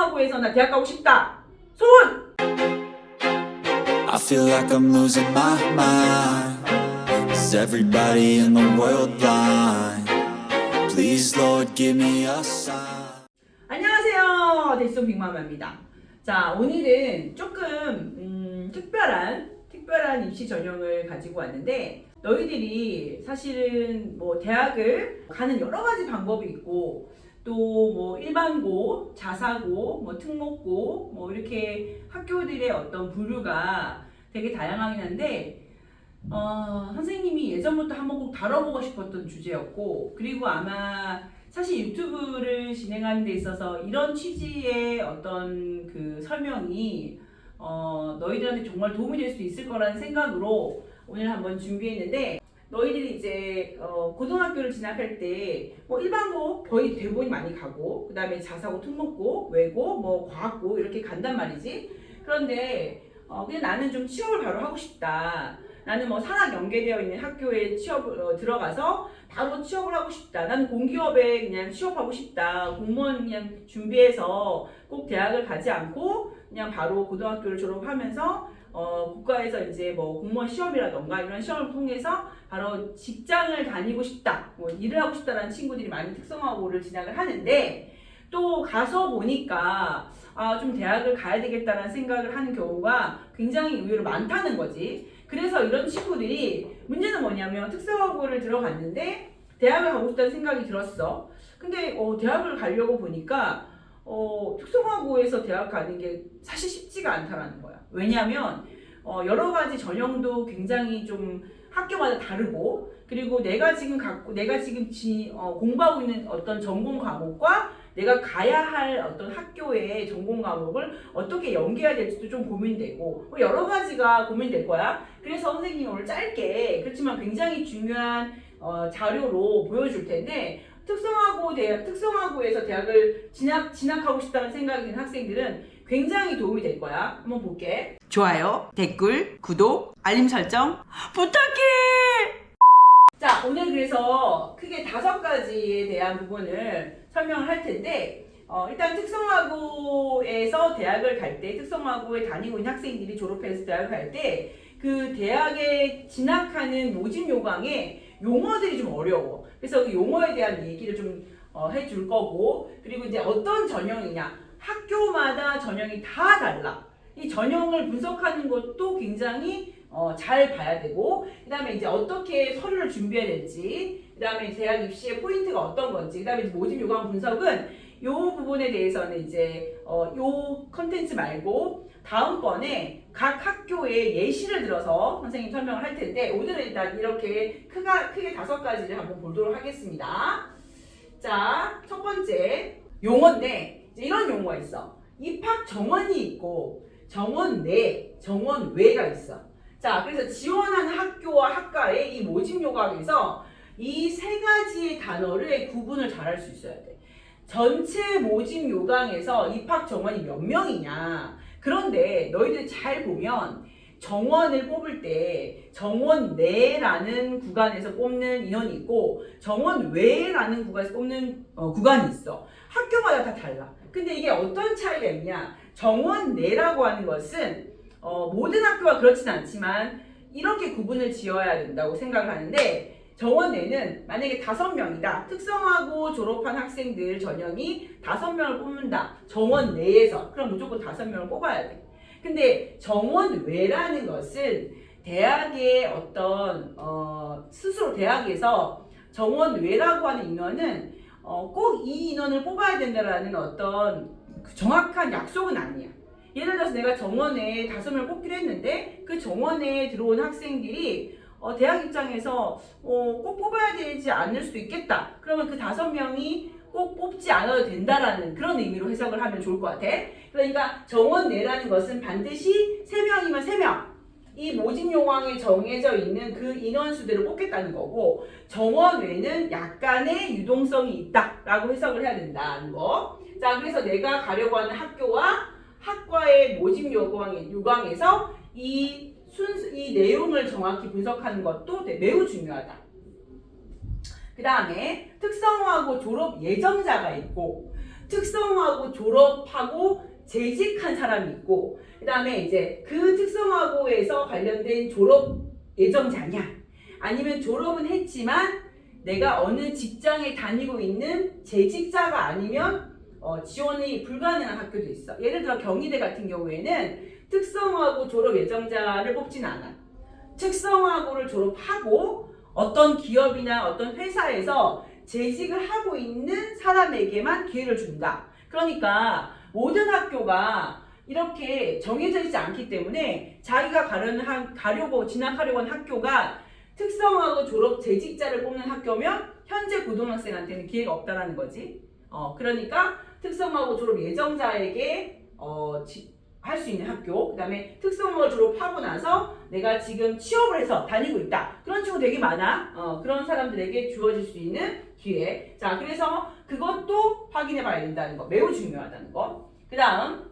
특성화고에서 나 대학 가고 싶다. 손! I feel like I'm losing my mind. Is everybody in the world blind? Please, Lord, give me a sign. 안녕하세요. 데이송 빅마마입니다. 자, 오늘은 조금 특별한 입시 전형을 가지고 왔는데, 너희들이 사실은 뭐 대학을 가는 여러 가지 방법이 있고, 또 뭐 일반고, 자사고, 뭐 특목고, 뭐 이렇게 학교들의 어떤 부류가 되게 다양하긴 한데, 선생님이 예전부터 한번 꼭 다뤄보고 싶었던 주제였고, 그리고 아마 사실 유튜브를 진행하는 데 있어서 이런 취지의 어떤 그 설명이 너희들한테 정말 도움이 될 수 있을 거라는 생각으로 오늘 한번 준비했는데, 너희들이 이제 고등학교를 진학할 때 뭐 일반고 거의 대부분이 많이 가고, 그 다음에 자사고, 특목고, 외고, 뭐 과학고 이렇게 간단 말이지. 그런데 그냥 나는 좀 취업을 바로 하고 싶다. 나는 뭐 산학 연계되어 있는 학교에 들어가서 바로 취업을 하고 싶다. 나는 공기업에 그냥 취업하고 싶다. 공무원 그냥 준비해서 꼭 대학을 가지 않고 그냥 바로 고등학교를 졸업하면서 국가에서 이제 뭐 공무원 시험이라던가 이런 시험을 통해서 바로 직장을 다니고 싶다. 뭐 일을 하고 싶다라는 친구들이 많이 특성화고를 진학을 하는데, 또 가서 보니까 좀 대학을 가야 되겠다라는 생각을 하는 경우가 굉장히 의외로 많다는 거지. 그래서 이런 친구들이, 문제는 뭐냐면 특성화고를 들어갔는데 대학을 가고 싶다는 생각이 들었어. 근데 대학을 가려고 보니까 특성화고에서 대학 가는 게 사실 쉽지가 않다라는 거야. 왜냐하면 여러 가지 전형도 굉장히 좀 학교마다 다르고, 그리고 내가 지금 공부하고 있는 어떤 전공 과목과 내가 가야 할 어떤 학교의 전공 과목을 어떻게 연계해야 될지도 좀 고민되고, 여러 가지가 고민될 거야. 그래서 선생님이 오늘 짧게, 그렇지만 굉장히 중요한 자료로 보여줄 텐데, 특성화고에서 대학을 진학하고 싶다는 생각이 드는 학생들은 굉장히 도움이 될 거야. 한번 볼게. 좋아요, 댓글, 구독, 알림 설정 부탁해! 자, 오늘 그래서 크게 5가지에 대한 부분을 설명을 할 텐데, 일단 특성화고에서 대학을 갈 때, 특성화고에 다니고 있는 학생들이 졸업해서 대학을 갈 때, 그 대학에 진학하는 모집 요강에 용어들이 좀 어려워. 그래서 그 용어에 대한 얘기를 좀 해줄 거고, 그리고 이제 어떤 전형이냐, 학교마다 전형이 다 달라. 이 전형을 분석하는 것도 굉장히 잘 봐야 되고, 그 다음에 이제 어떻게 서류를 준비해야 될지, 그 다음에 대학 입시의 포인트가 어떤 건지, 그 다음에 모집 요강 분석은 이 부분에 대해서는 이제 요 컨텐츠 말고 다음번에 각 학교의 예시를 들어서 선생님 설명을 할 텐데, 오늘은 일단 이렇게 크게 5가지를 한번 보도록 하겠습니다. 자, 첫 번째 용어인데, 이제 이런 용어가 있어. 입학 정원이 있고 정원 외가 있어. 자, 그래서 지원하는 학교와 학과의 이 모집 요강에서 이 3가지의 단어를 구분을 잘 할 수 있어야 돼. 전체 모집 요강에서 입학 정원이 몇 명이냐. 그런데 너희들 잘 보면 정원을 뽑을 때 정원 내라는 구간에서 뽑는 인원이 있고 정원 외라는 구간에서 뽑는 구간이 있어. 학교마다 다 달라. 근데 이게 어떤 차이가 있냐? 정원 내라고 하는 것은 모든 학교가 그렇진 않지만 이렇게 구분을 지어야 된다고 생각을 하는데, 정원 내는 만약에 5명이다. 특성화고 졸업한 학생들 전형이 5명을 뽑는다. 정원 내에서. 그럼 무조건 5명을 뽑아야 돼. 근데 정원 외라는 것은 대학의 어떤 스스로 대학에서 정원 외라고 하는 인원은 꼭 이 인원을 뽑아야 된다라는 어떤 정확한 약속은 아니야. 예를 들어서 내가 정원에 5명을 뽑기로 했는데 그 정원에 들어온 학생들이 대학 입장에서 꼭 뽑아야 되지 않을 수도 있겠다. 그러면 그 5명이 꼭 뽑지 않아도 된다라는 그런 의미로 해석을 하면 좋을 것 같아. 그러니까 정원 내라는 것은 반드시 3명이면 3명. 이 모집 요강에 정해져 있는 그 인원수대로 뽑겠다는 거고, 정원 외는 약간의 유동성이 있다라고 해석을 해야 된다는 거. 자, 그래서 내가 가려고 하는 학교와 학과의 모집 요강에서 이 내용을 정확히 분석하는 것도 매우 중요하다. 그 다음에 특성화고 졸업 예정자가 있고, 특성화고 졸업하고 재직한 사람이 있고, 그 다음에 이제 그 특성화고에서 관련된 졸업 예정자냐, 아니면 졸업은 했지만 내가 어느 직장에 다니고 있는 재직자가 아니면 지원이 불가능한 학교도 있어. 예를 들어 경희대 같은 경우에는 특성화고 졸업 예정자를 뽑진 않아. 특성화고를 졸업하고 어떤 기업이나 어떤 회사에서 재직을 하고 있는 사람에게만 기회를 준다. 그러니까 모든 학교가 이렇게 정해져 있지 않기 때문에 자기가 가려고 진학하려고 하는 학교가 특성화고 졸업 재직자를 뽑는 학교면 현재 고등학생한테는 기회가 없다라는 거지. 그러니까 특성화고 졸업 예정자에게 할 수 있는 학교, 그 다음에 특성화를 졸업하고 나서 내가 지금 취업을 해서 다니고 있다. 그런 친구 되게 많아. 그런 사람들에게 주어질 수 있는 기회. 자, 그래서 그것도 확인해 봐야 된다는 거. 매우 중요하다는 거. 그 다음,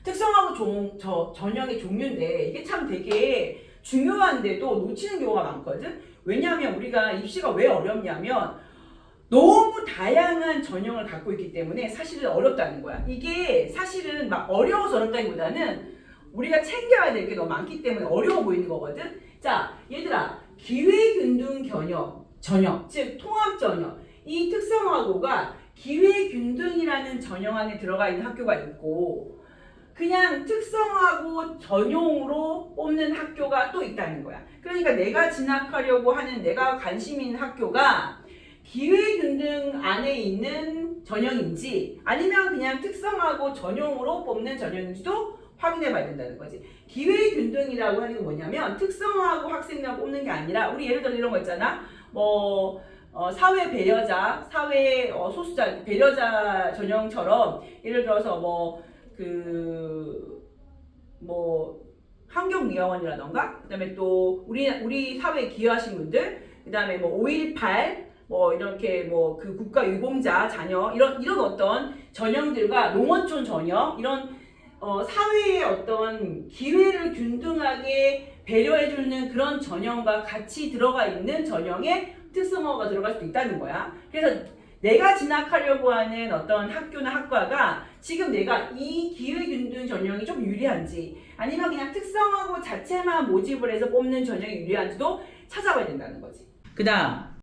특성화고 전형의 종류인데 이게 참 되게 중요한데도 놓치는 경우가 많거든. 왜냐하면 우리가 입시가 왜 어렵냐면 너무 다양한 전형을 갖고 있기 때문에 사실은 어렵다는 거야. 이게 사실은 막 어려워서 어렵다기보다는 우리가 챙겨야 될 게 너무 많기 때문에 어려워 보이는 거거든. 자, 얘들아, 기회균등 전형, 즉 통합 전형. 이 특성화고가 기회균등이라는 전형 안에 들어가 있는 학교가 있고, 그냥 특성화고 전용으로 뽑는 학교가 또 있다는 거야. 그러니까 내가 진학하려고 하는, 내가 관심 있는 학교가 기회균등 안에 있는 전형인지 아니면 그냥 특성화고 전용으로 뽑는 전형인지도 확인해 봐야 된다는 거지. 기회균등이라고 하는 게 뭐냐면 특성화고 학생들만 뽑는 게 아니라, 우리 예를 들어 이런 거 있잖아. 사회 배려자, 사회 소수자 배려자 전형처럼 예를 들어서 환경미화원이라던가, 그 다음에 또 우리 사회에 기여하신 분들, 그 다음에 5.18 이렇게 그 국가유공자 자녀, 이런 어떤 전형들과 농어촌 전형, 이런 사회의 어떤 기회를 균등하게 배려해주는 그런 전형과 같이 들어가 있는 전형에 특성화가 들어갈 수도 있다는 거야. 그래서 내가 진학하려고 하는 어떤 학교나 학과가 지금 내가 이 기회균등 전형이 좀 유리한지, 아니면 그냥 특성화고 자체만 모집을 해서 뽑는 전형이 유리한지도 찾아봐야 된다는 거지. 그 다음,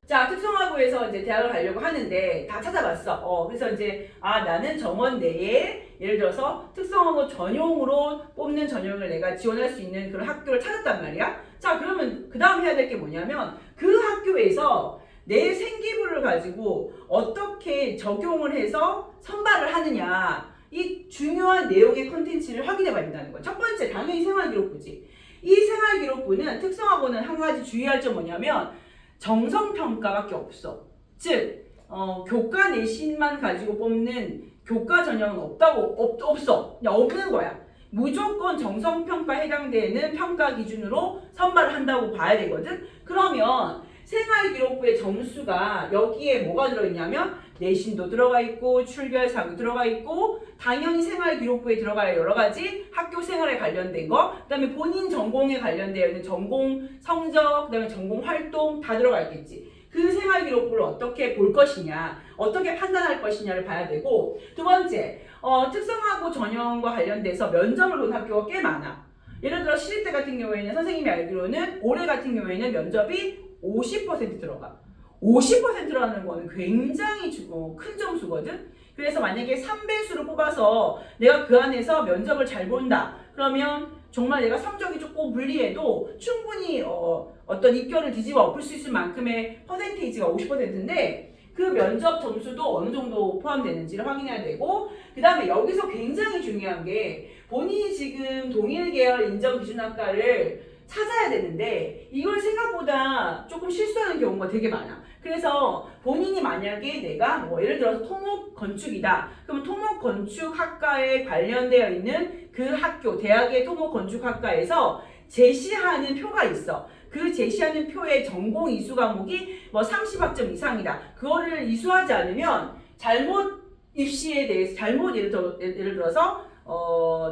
자, 특성화고에서 이제 대학을 가려고 하는데 다 찾아봤어. 그래서 이제 나는 정원 내에 예를 들어서 특성화고 전용으로 뽑는 전형을 내가 지원할 수 있는 그런 학교를 찾았단 말이야. 자, 그러면 그 다음 해야 될 게 뭐냐면 그 학교에서 내 생기부를 가지고 어떻게 적용을 해서 선발을 하느냐, 이 중요한 내용의 컨텐츠를 확인해 봐야 된다는 거야. 첫 번째, 당연히 생활기록부지. 이 생활기록부는 특성화고는 한 가지 주의할 점 뭐냐면 정성평가밖에 없어. 즉 교과 내신만 가지고 뽑는 교과 전형은 없어. 그냥 없는 거야. 무조건 정성평가에 해당되는 평가 기준으로 선발을 한다고 봐야 되거든. 그러면 생활기록부의 점수가 여기에 뭐가 들어있냐면 내신도 들어가 있고 출결사도 들어가 있고, 당연히 생활기록부에 들어갈 여러 가지 학교 생활에 관련된 거, 그 다음에 본인 전공에 관련되어 있는 전공 성적, 그 다음에 전공 활동 다 들어가 있겠지. 그 생활기록부를 어떻게 볼 것이냐, 어떻게 판단할 것이냐를 봐야 되고, 두 번째, 특성화고 전형과 관련돼서 면접을 본 학교가 꽤 많아. 예를 들어 시립대 같은 경우에는 선생님이 알기로는 올해 같은 경우에는 면접이 50% 들어가. 50%라는 거는 굉장히 큰 점수거든. 그래서 만약에 3배수를 뽑아서 내가 그 안에서 면접을 잘 본다, 그러면 정말 내가 성적이 조금 불리해도 충분히 어떤 입결을 뒤집어 엎을 수 있을 만큼의 퍼센테이지가 50%인데 그 면접 점수도 어느 정도 포함되는지를 확인해야 되고, 그 다음에 여기서 굉장히 중요한 게 본인이 지금 동일 계열 인정 기준학과를 찾아야 되는데 이걸 생각보다 조금 실수하는 경우가 되게 많아. 그래서 본인이 만약에 내가 예를 들어서 토목건축이다. 그럼 토목건축학과에 관련되어 있는 그 학교, 대학의 토목건축학과에서 제시하는 표가 있어. 그 제시하는 표의 전공 이수 과목이 30학점 이상이다. 그거를 이수하지 않으면 잘못 입시에 대해서 예를 들어서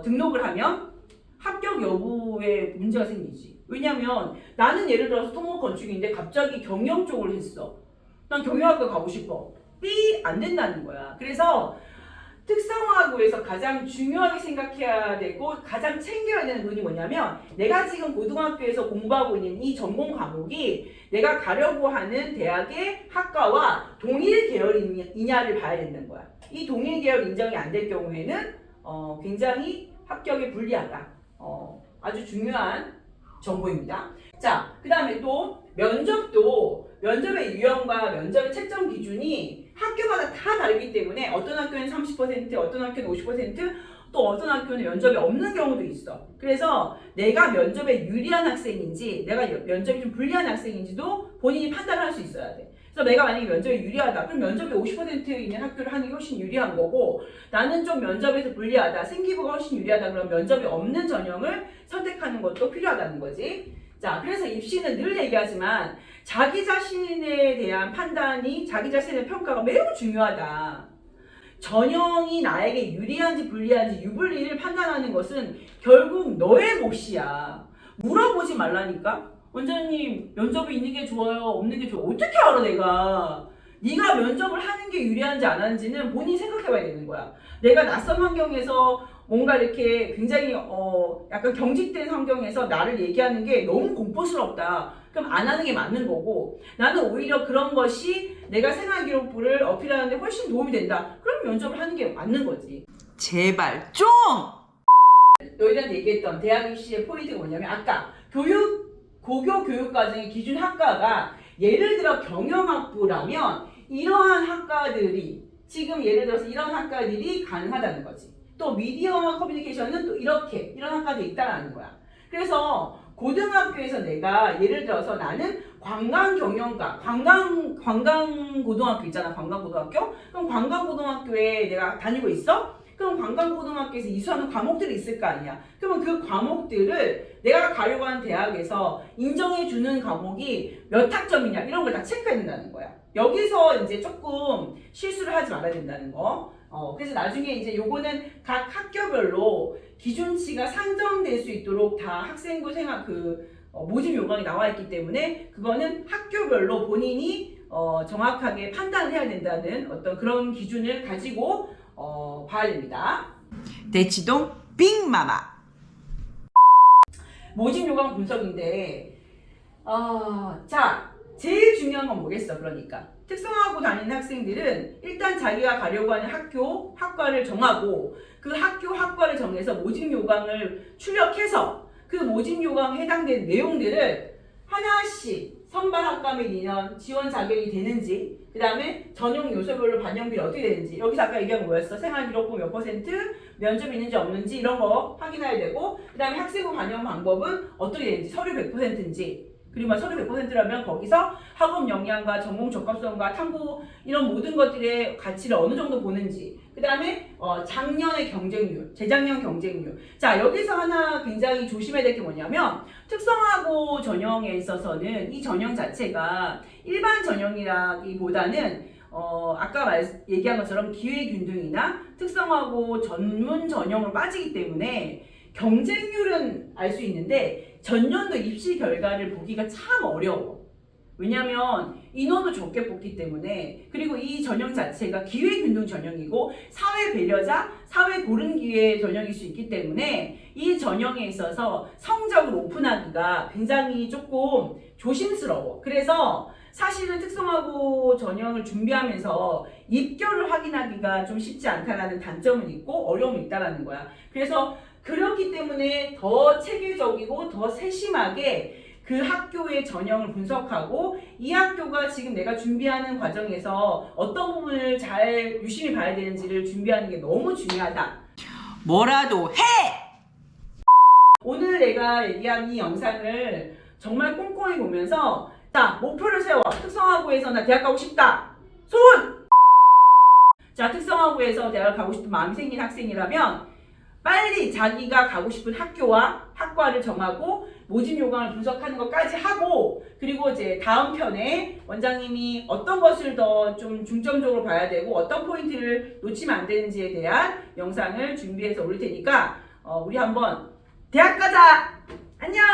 등록을 하면 합격 여부에 문제가 생기지. 왜냐면 나는 예를 들어서 토목건축인데 갑자기 경영 쪽을 했어. 난 경영학과 가고 싶어. B 안 된다는 거야. 그래서 특성화고에서 가장 중요하게 생각해야 되고 가장 챙겨야 되는 부분이 뭐냐면 내가 지금 고등학교에서 공부하고 있는 이 전공 과목이 내가 가려고 하는 대학의 학과와 동일 계열이냐를 봐야 된다는 거야. 이 동일 계열 인정이 안 될 경우에는 굉장히 합격에 불리하다. 아주 중요한 정보입니다. 자, 그 다음에 또 면접의 유형과 면접의 채점 기준이 학교마다 다 다르기 때문에 어떤 학교는 30%, 어떤 학교는 50%, 또 어떤 학교는 면접이 없는 경우도 있어. 그래서 내가 면접에 유리한 학생인지 내가 면접이 좀 불리한 학생인지도 본인이 판단할 수 있어야 돼. 그래서 내가 만약에 면접이 유리하다. 그럼 면접이 50% 있는 학교를 하는 게 훨씬 유리한 거고 나는 좀 면접에서 불리하다. 생기부가 훨씬 유리하다. 그럼 면접이 없는 전형을 선택하는 것도 필요하다는 거지. 자, 그래서 입시는 늘 얘기하지만 자기 자신에 대한 판단이 자기 자신의 평가가 매우 중요하다. 전형이 나에게 유리한지 불리한지 유불리를 판단하는 것은 결국 너의 몫이야. 물어보지 말라니까. 원장님 면접이 있는 게 좋아요? 없는 게 좋아요? 어떻게 알아 내가? 네가 면접을 하는 게 유리한지 안 하는지는 본인이 생각해봐야 되는 거야. 내가 낯선 환경에서 뭔가 이렇게 굉장히 약간 경직된 환경에서 나를 얘기하는 게 너무 공포스럽다. 그럼 안 하는 게 맞는 거고 나는 오히려 그런 것이 내가 생활기록부를 어필하는 데 훨씬 도움이 된다. 그럼 면접을 하는 게 맞는 거지. 제발 좀! 너희들한테 얘기했던 대학 입시의 포인트가 뭐냐면 아까 고교 교육과정의 기준 학과가 예를 들어 경영학부라면 이러한 학과들이 지금 예를 들어서 이런 학과들이 가능하다는 거지. 또 미디어와 커뮤니케이션은 또 이런 학과들이 있다는 거야. 그래서 고등학교에서 내가 예를 들어서 나는 관광경영과 관광고등학교 있잖아. 관광고등학교? 그럼 관광고등학교에 내가 다니고 있어? 그럼 관광고등학교에서 이수하는 과목들이 있을 거 아니야. 그러면 그 과목들을 내가 가려고 하는 대학에서 인정해주는 과목이 몇 학점이냐 이런 걸 다 체크해야 된다는 거야. 여기서 이제 조금 실수를 하지 말아야 된다는 거. 그래서 나중에 이제 요거는 각 학교별로 기준치가 산정될 수 있도록 다 학생부 모집 요강이 나와 있기 때문에 그거는 학교별로 본인이 정확하게 판단을 해야 된다는 어떤 그런 기준을 가지고 봐야 됩니다. 대치동 빅마마 모집 요강 분석인데 자 제일 중요한 건 뭐겠어. 그러니까 특성화고 다니는 학생들은 일단 자기가 가려고 하는 학과를 정하고 그 학과를 정해서 모집 요강을 출력해서 그 모집 요강에 해당되는 내용들을 하나씩 선발 학과 및 인원 지원 자격이 되는지 그 다음에 전용 요소별로 반영비를 어떻게 되는지 여기서 아까 얘기한 거 뭐였어? 생활기록부 몇 %, 면접이 있는지 없는지 이런 거 확인해야 되고 그 다음에 학생부 반영 방법은 어떻게 되는지 서류 100%인지 그리고 서류 100%라면 거기서 학업 역량과 전공 적합성과 탐구 이런 모든 것들의 가치를 어느 정도 보는지 그 다음에 작년의 경쟁률, 재작년 경쟁률. 자 여기서 하나 굉장히 조심해야 될 게 뭐냐면 특성화고 전형에 있어서는 이 전형 자체가 일반 전형이라기보다는 아까 얘기한 것처럼 기회균등이나 특성화고 전문 전형으로 빠지기 때문에 경쟁률은 알 수 있는데 전년도 입시 결과를 보기가 참 어려워. 왜냐면 인원도 적게 뽑기 때문에 그리고 이 전형 자체가 기회균등 전형이고 사회 배려자, 사회 고른 기회 전형일 수 있기 때문에 이 전형에 있어서 성적을 오픈하기가 굉장히 조금 조심스러워. 그래서 사실은 특성화고 전형을 준비하면서 입결을 확인하기가 좀 쉽지 않다라는 단점은 있고 어려움이 있다라는 거야. 그래서 그렇기 때문에 더 체계적이고 더 세심하게 그 학교의 전형을 분석하고 이 학교가 지금 내가 준비하는 과정에서 어떤 부분을 잘 유심히 봐야 되는지를 준비하는 게 너무 중요하다. 뭐라도 해! 오늘 내가 얘기한 이 영상을 정말 꼼꼼히 보면서 자, 목표를 세워. 특성화고에서 나 대학 가고 싶다. 손! 자, 특성화고에서 대학 가고 싶은 마음이 생긴 학생이라면 빨리 자기가 가고 싶은 학교와 학과를 정하고 모집 요강을 분석하는 것까지 하고 그리고 이제 다음 편에 원장님이 어떤 것을 더 좀 중점적으로 봐야 되고 어떤 포인트를 놓치면 안 되는지에 대한 영상을 준비해서 올릴 테니까 우리 한번 대학 가자! 안녕!